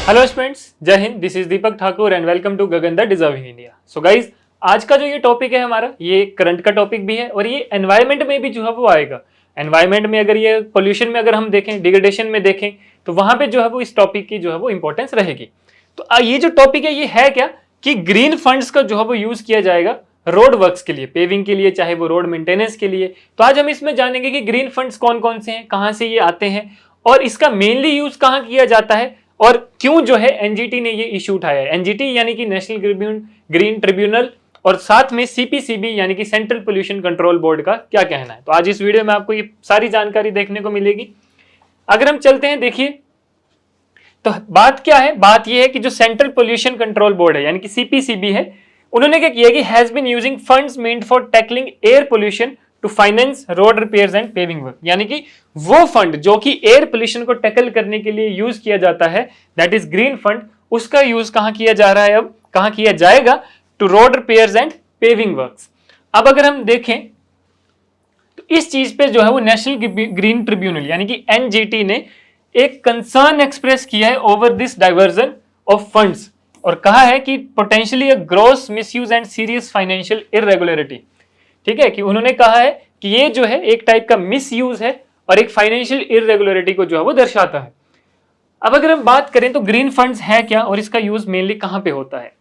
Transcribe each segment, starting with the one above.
Hello students, जय हिंद। This is Deepak Thakur and welcome to Gagan the deserving India. So guys, आज का जो ये टॉपिक है हमारा, ये करंट का टॉपिक भी है और ये एनवायरमेंट में भी जो है वो आएगा। एनवायरमेंट में अगर ये पोल्यूशन में अगर हम देखें, डिग्रेडेशन में देखें, तो वहां पे जो है वो इस टॉपिक की जो है वो इंपॉर्टेंस रहेगी। तो ये जो टॉपिक है क्या कि ग्रीन फंड्स का जो है वो यूज किया जाएगा रोड वर्क्स के लिए, पेविंग के लिए, चाहे वो रोड मेंटेनेंस के लिए। तो आज हम इसमें जानेंगे कि ग्रीन फंड्स कौन कौन से हैं, कहां से ये आते हैं और इसका मेनली यूज कहां किया जाता है और क्यों जो है एनजीटी ने ये इशू उठाया है। एनजीटी यानी कि नेशनल ग्रीन ट्रिब्यूनल और साथ में सीपीसीबी यानी कि सेंट्रल पोल्यूशन कंट्रोल बोर्ड का क्या कहना है। तो आज इस वीडियो में आपको ये सारी जानकारी देखने को मिलेगी। अगर हम चलते हैं, देखिए तो बात क्या है, बात यह है कि जो सेंट्रल पोल्यूशन कंट्रोल बोर्ड है यानी कि सीपीसीबी है, उन्होंने क्या किया कि has been using funds meant for tackling air pollution to finance road repairs and paving work. यानी कि वो फंड जो कि एयर पोल्यूशन को टैकल करने के लिए यूज किया जाता है, दैट इज ग्रीन फंड, उसका यूज कहां किया जा रहा है, अब कहां किया जाएगा, to road repairs and paving works. अब अगर हम देखें तो इस चीज पे जो है वो नेशनल ग्रीन ट्रिब्यूनल यानी कि एनजीटी ने एक कंसर्न एक्सप्रेस किया है over this diversion of funds और कहा है कि potentially a gross misuse and serious financial irregularity. ठीक है, कि उन्होंने कहा है कि ये जो है एक टाइप का मिसयूज है और एक फाइनेंशियल इरेगुलरिटी को जो है वो दर्शाता है। अब अगर हम बात करें तो ग्रीन फंड्स है क्या और इसका यूज मेनली कहां पे होता है।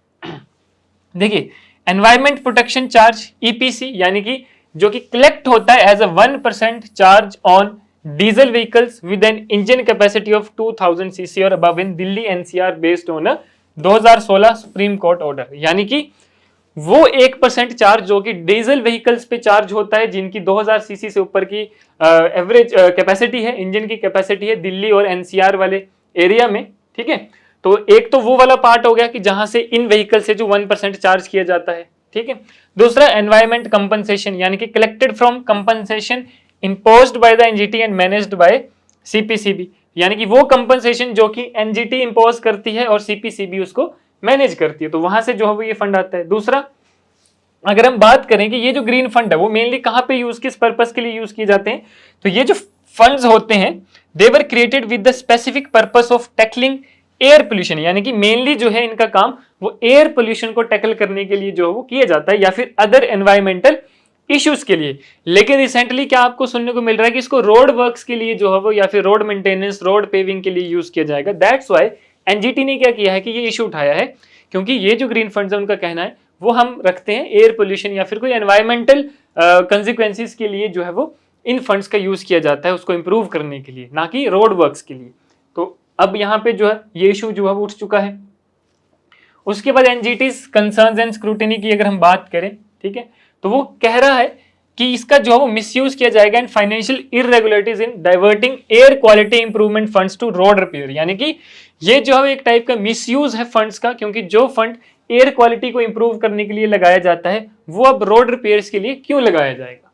देखिए, एनवायरमेंट प्रोटेक्शन चार्ज ईपीसी यानी कि जो कि कलेक्ट होता है as a 1% charge on diesel vehicles with an engine capacity of 2000 CC और above in Delhi NCR based on a 2016 supreme court order. यानी कि वो 1% चार्ज जो कि डीजल व्हीकल्स पे चार्ज होता है जिनकी 2000 सीसी से ऊपर की एवरेज कैपेसिटी है, इंजन की कैपेसिटी है दिल्ली और एनसीआर वाले एरिया में। ठीक है, तो एक तो वो वाला पार्ट हो गया कि जहां से इन व्हीकल से जो 1% चार्ज किया जाता है। ठीक है, दूसरा एनवायरमेंट कंपनसेशन यानी कि collected from compensation imposed by the NGT and managed by CPCB, यानी कि वो कंपनसेशन जो कि एनजीटी इंपोज करती है और सीपीसीबी उसको मैनेज करती है, तो वहां से जो है वो ये फंड आता है। दूसरा, अगर हम बात करें कि ये जो ग्रीन फंड है वो मेनली कहां पे यूज, किस पर्पस के लिए यूज किए जाते हैं, तो ये जो फंड्स होते हैं they were created with the specific purpose of tackling air pollution. यानी कि मेनली जो है इनका काम वो एयर पोल्यूशन को टैकल करने के लिए जो है वो किया जाता है या फिर अदर एनवायरमेंटल इश्यूज के लिए। लेकिन रिसेंटली क्या आपको सुनने को मिल रहा है कि इसको रोड वर्क्स के लिए जो है वो या फिर रोड मेंटेनेंस, रोड पेविंग के लिए यूज किया जाएगा। दैट्स व्हाई एनजीटी ने क्या किया है कि ये इशू उठाया है, क्योंकि ये जो ग्रीन फंड्स है उनका कहना है वो हम रखते हैं एयर पोल्यूशन या फिर कोई एनवायरमेंटल कंसिक्वेंसेस के लिए जो है वो इन फंड्स का यूज किया जाता है, उसको इंप्रूव करने के लिए, ना कि रोड वर्क्स के लिए। तो अब यहाँ पे जो है ये इशू जो है वो उठ चुका है। उसके बाद एनजीटी कंसर्न्स एंड स्क्रूटिनी की अगर हम बात करें, ठीक है, तो वो कह रहा है कि इसका जो है वो मिसयूज किया जाएगा in financial irregularities in diverting air quality improvement funds to road repair. यानी कि ये जो है एक टाइप का मिसयूज है फंड्स का, क्योंकि जो फंड एयर क्वालिटी को इंप्रूव करने के लिए लगाया जाता है वो अब रोड रिपेयर्स के लिए क्यों लगाया जाएगा।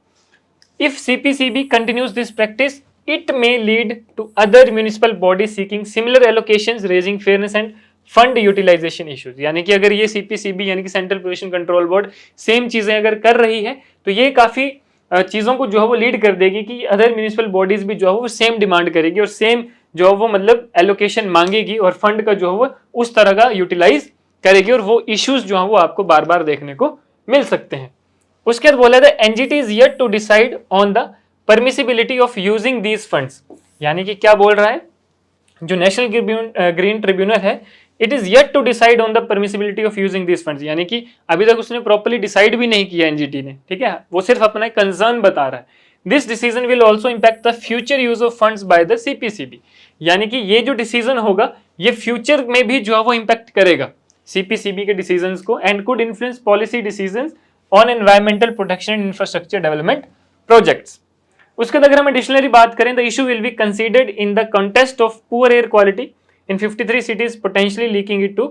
If CPCB continues this practice it may lead to other municipal body seeking similar allocations raising fairness and fund utilization issues. यानी कि अगर ये सीपीसीबी यानी कि central pollution control board same चीजें अगर कर रही है तो ये काफी चीजों को जो है वो लीड कर देगी कि अदर म्युनिसिपल बॉडीज भी जो है वो सेम डिमांड करेगी और सेम जो है वो मतलब एलोकेशन मांगेगी और फंड का जो है वो उस तरह का यूटिलाइज करेगी और वो इश्यूज जो है वो आपको बार बार देखने को मिल सकते हैं। उसके बाद बोला था NGT is yet to decide on the permissibility of using these funds. यानी कि क्या बोल रहा है जो नेशनल ग्रीन ट्रिब्यूनल है, it is yet to decide on the permissibility of using this funds. यानी कि अभी तक उसने प्रॉपर्ली डिसाइड भी नहीं किया एनजीटी ने, ठीक है, वो सिर्फ अपना कंसर्न बता रहा है। This decision will also impact the future use of funds by the CPCB. यानी कि ये जो डिसीजन होगा ये फ्यूचर में भी जो है वो इंपैक्ट करेगा सीपीसीबी के डिसीजंस को and could influence policy decisions on environmental protection and infrastructure development projects. उसके बाद अगर हम एडिशनली बात करें, the issue will be considered in the context of poor air quality in 53 cities potentially leaking it to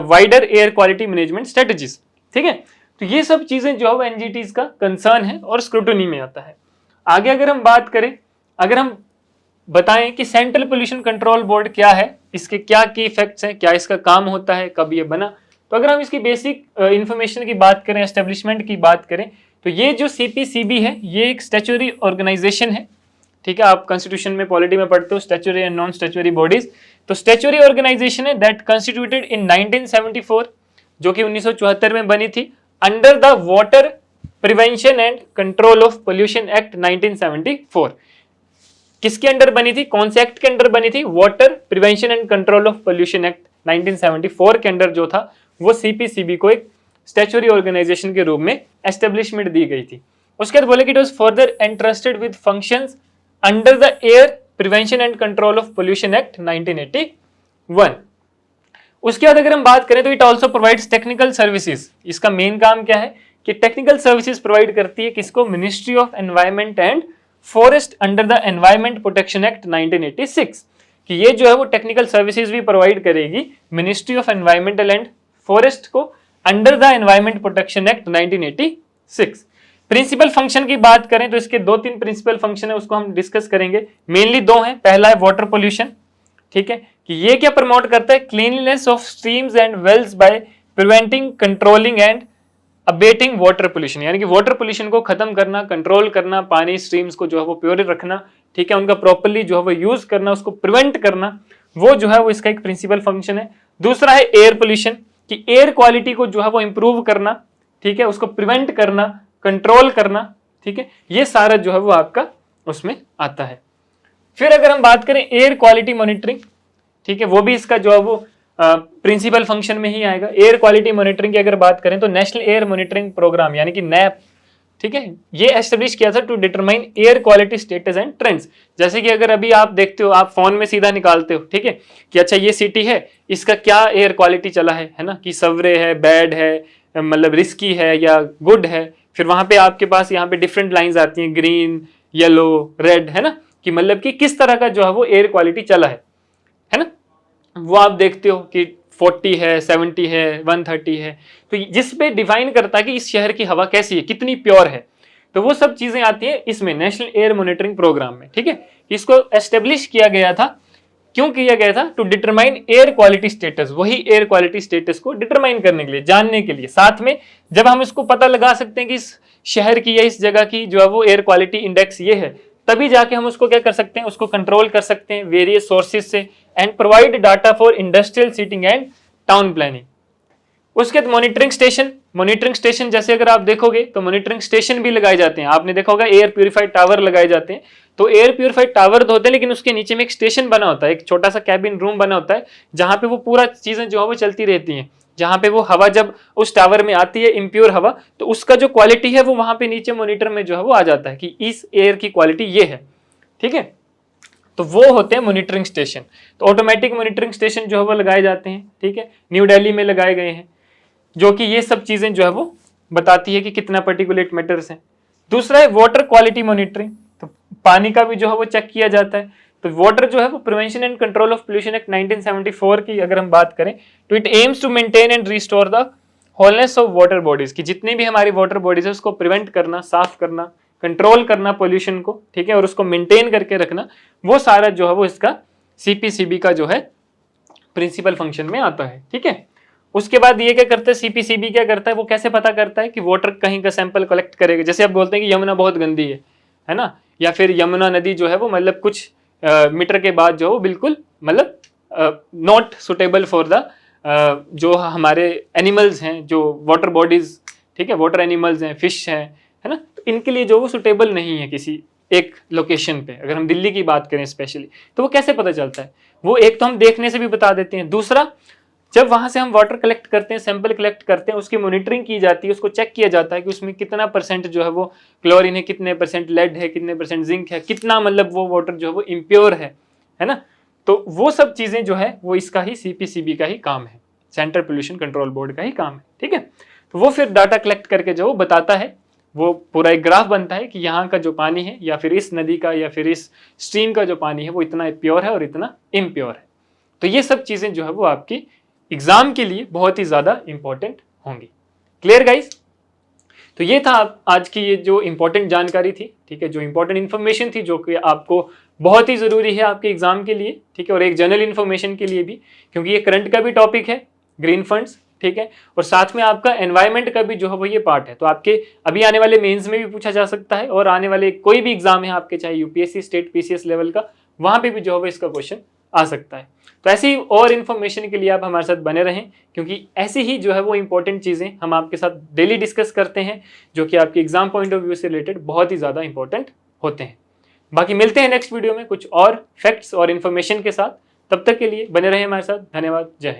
wider air quality management strategies। ठीक है, तो ये सब चीजें जो है एनजीटी का कंसर्न है और स्क्रूटनी में आता है। आगे अगर हम बात करें, अगर हम बताएं कि सेंट्रल पोल्यूशन कंट्रोल बोर्ड क्या है, इसके क्या की इफेक्ट्स हैं, क्या इसका काम होता है, कब ये बना, तो अगर हम इसकी बेसिक इंफॉर्मेशन की बात करें, एस्टेब्लिशमेंट की बात करें, तो ये जो सीपीसीबी है ये एक स्टैट्यूटरी ऑर्गेनाइजेशन है ठीक है, आप कॉन्स्टिट्यूशन में पॉलिटी में पढ़ते हो statutory and non statutory bodies. तो स्टैच्यूटरी ऑर्गेनाइजेशन है दैट कंस्टिट्यूटेड इन 1974, जो कि 1974 में बनी थी, under the water prevention and control of pollution act 1974। किसके अंडर बनी थी, कौन से एक्ट के अंडर बनी थी, water prevention and control of pollution act 1974 के अंडर जो था वो सीपीसीबी को एक स्टैच्यूटरी ऑर्गेनाइजेशन के रूप में एस्टेब्लिशमेंट दी गई थी। उसके बाद बोले कि it was further entrusted with functions under the air prevention and control of pollution act 1981। उसके बाद अगर हम बात करें तो it also provides technical services. इसका मेन काम क्या है कि टेक्निकल सर्विसेज प्रोवाइड करती है किसको, ministry of environment and forest under the environment protection act 1986, कि ये जो है वो टेक्निकल सर्विसेज भी प्रोवाइड करेगी ministry of environmental and forest को under the environment protection act 1986। Principal function की बात करें तो इसके 2-3 प्रिंसिपल फंक्शन है, उसको हम डिस्कस करेंगे। मेनली 2 हैं। पहला है वाटर पोल्यूशन, ठीक है, कि ये क्या प्रमोट करता है, cleanliness of streams and wells by preventing, controlling and abating water pollution, यानी कि वाटर पोल्यूशन को खत्म करना, कंट्रोल करना, पानी स्ट्रीम्स को जो है वो प्योर रखना, ठीक है, उनका प्रॉपर्ली जो है वो यूज करना, उसको प्रिवेंट करना, वो जो है वो इसका एक प्रिंसिपल फंक्शन है। दूसरा है एयर पोल्यूशन, कि एयर क्वालिटी को जो है वो इंप्रूव करना, ठीक है, उसको प्रिवेंट करना, कंट्रोल करना, ठीक है, ये सारा जो है वो आपका उसमें आता है। फिर अगर हम बात करें एयर क्वालिटी मॉनिटरिंग, ठीक है, वो भी इसका जो है वो प्रिंसिपल फंक्शन में ही आएगा। एयर क्वालिटी मॉनिटरिंग की अगर बात करें तो नेशनल एयर मॉनिटरिंग प्रोग्राम यानी कि नैप, ठीक है, ये एस्टेब्लिश किया था to determine air quality status and trends. जैसे कि अगर अभी आप देखते हो, आप फोन में सीधा निकालते हो, ठीक है, कि अच्छा ये सिटी है, इसका क्या एयर क्वालिटी चला है ना, कि सवरे है, बैड है, मतलब रिस्की है या गुड है। फिर वहां पे आपके पास यहाँ पे डिफरेंट लाइंस आती हैं, ग्रीन, येलो, रेड, है ना, कि मतलब कि किस तरह का जो है वो एयर क्वालिटी चला है ना, वो आप देखते हो कि 40 है, 70 है, 130 है, तो जिस पे डिफाइन करता है कि इस शहर की हवा कैसी है, कितनी प्योर है। तो वो सब चीजें आती है इसमें नेशनल एयर मॉनिटरिंग प्रोग्राम में, ठीक है। इसको एस्टेब्लिश किया गया था, क्यों किया गया था, to determine air quality status, वही एयर क्वालिटी स्टेटस को डिटरमाइन करने के लिए, जानने के लिए। साथ में जब हम इसको पता लगा सकते हैं कि इस शहर की या इस जगह की जो है वो एयर क्वालिटी इंडेक्स ये है, तभी जाके हम उसको क्या कर सकते हैं, उसको कंट्रोल कर सकते हैं वेरियस सोर्सेज से, and provide data for industrial siting and town planning. उसके बाद मॉनिटरिंग स्टेशन, मॉनिटरिंग स्टेशन जैसे अगर आप देखोगे तो मॉनिटरिंग स्टेशन भी लगाए जाते हैं। आपने देखा होगा एयर प्यूरिफाइड टावर लगाए जाते हैं। तो एयर प्यूरिफाइड टावर तो होते हैं, लेकिन उसके नीचे में एक स्टेशन बना होता है, एक छोटा सा कैबिन रूम बना होता है, जहां पे वो पूरा चीजें जो है वो चलती रहती हैं, जहां पे वो हवा जब उस टावर में आती है इम्प्योर हवा, तो उसका जो क्वालिटी है वो वहां पे नीचे मॉनिटर में जो है वो आ जाता है कि इस एयर की क्वालिटी ये है, ठीक है। तो वो होते हैं मॉनिटरिंग स्टेशन। तो ऑटोमेटिक मॉनिटरिंग स्टेशन जो है वो लगाए जाते हैं, ठीक है, न्यू दिल्ली में लगाए गए हैं, जो कि ये सब चीजें जो है वो बताती है कि कितना पर्टिकुलेट मैटर्स है। दूसरा है वाटर क्वालिटी मॉनिटरिंग, तो पानी का भी जो है वो चेक किया जाता है। तो वाटर जो है वो prevention and control of pollution act 1974 की अगर हम बात करें तो it aims to maintain and restore the wholeness of water bodies, की जितनी भी हमारी वाटर बॉडीज है उसको प्रिवेंट करना, साफ करना, कंट्रोल करना पोल्यूशन को, ठीक है, और उसको मेंटेन करके रखना, वो सारा जो है वो इसका सीपीसीबी का जो है प्रिंसिपल फंक्शन में आता है, ठीक है। उसके बाद ये क्या करता है, सीपीसीबी क्या करता है, वो कैसे पता करता है कि वाटर कहीं का सैंपल कलेक्ट करेगा। जैसे आप बोलते हैं कि यमुना बहुत गंदी है ना, या फिर यमुना नदी जो है वो मतलब कुछ मीटर के बाद जो है वो बिल्कुल मतलब नॉट सुटेबल फॉर द जो हमारे एनिमल्स हैं, जो वाटर बॉडीज, ठीक है, वाटर एनिमल्स हैं, फिश है ना, तो इनके लिए जो वो सुटेबल नहीं है किसी एक लोकेशन पे। अगर हम दिल्ली की बात करें स्पेशली, तो वो कैसे पता चलता है, वो एक तो हम देखने से भी बता देते हैं, दूसरा जब वहां से हम वाटर कलेक्ट करते हैं, सैंपल कलेक्ट करते हैं, उसकी मॉनिटरिंग की जाती है, उसको चेक किया जाता है कि उसमें कितना परसेंट जो है वो क्लोरीन है, कितने परसेंट लेड है, कितने परसेंट जिंक है, कितना मतलब वो वाटर जो है वो इम्प्योर है ना। तो वो सब चीजें जो है वो इसका ही सीपीसीबी का ही काम है, सेंट्रल पोल्यूशन कंट्रोल बोर्ड का ही काम है, ठीक है। तो वो फिर डाटा कलेक्ट करके जो वो बताता है, वो पूरा एक ग्राफ बनता है कि यहाँ का जो पानी है या फिर इस नदी का या फिर इस स्ट्रीम का जो पानी है वो इतना प्योर है और इतना इम्प्योर है। तो ये सब चीजें जो है वो आपकी एग्जाम के लिए बहुत ही ज्यादा इंपॉर्टेंट होंगी। Clear guys? तो ये था आज की ये जो इंपॉर्टेंट जानकारी थी, ठीक है, जो इंपॉर्टेंट इन्फॉर्मेशन थी, जो कि आपको बहुत ही जरूरी है आपके एग्जाम के लिए, ठीक है, और एक जनरल इन्फॉर्मेशन के लिए भी, क्योंकि ये करंट का भी टॉपिक है, ग्रीन फंड्स, ठीक है, और साथ में आपका एनवायरमेंट का भी जो है वो ये पार्ट है। तो आपके अभी आने वाले मेंस में भी पूछा जा सकता है, और आने वाले कोई भी एग्जाम है आपके, चाहे यूपीएससी, स्टेट, पीसीएस लेवल का, वहां पे भी जो है वो इसका क्वेश्चन आ सकता है। तो ऐसी और इन्फॉर्मेशन के लिए आप हमारे साथ बने रहें, क्योंकि ऐसी ही जो है वो इंपॉर्टेंट चीजें हम आपके साथ डेली डिस्कस करते हैं, जो कि आपके एग्जाम पॉइंट ऑफ व्यू से रिलेटेड बहुत ही ज्यादा इंपॉर्टेंट होते हैं। बाकी मिलते हैं नेक्स्ट वीडियो में कुछ और फैक्ट्स और इन्फॉर्मेशन के साथ। तब तक के लिए बने रहें हमारे साथ। धन्यवाद। जय हिंद।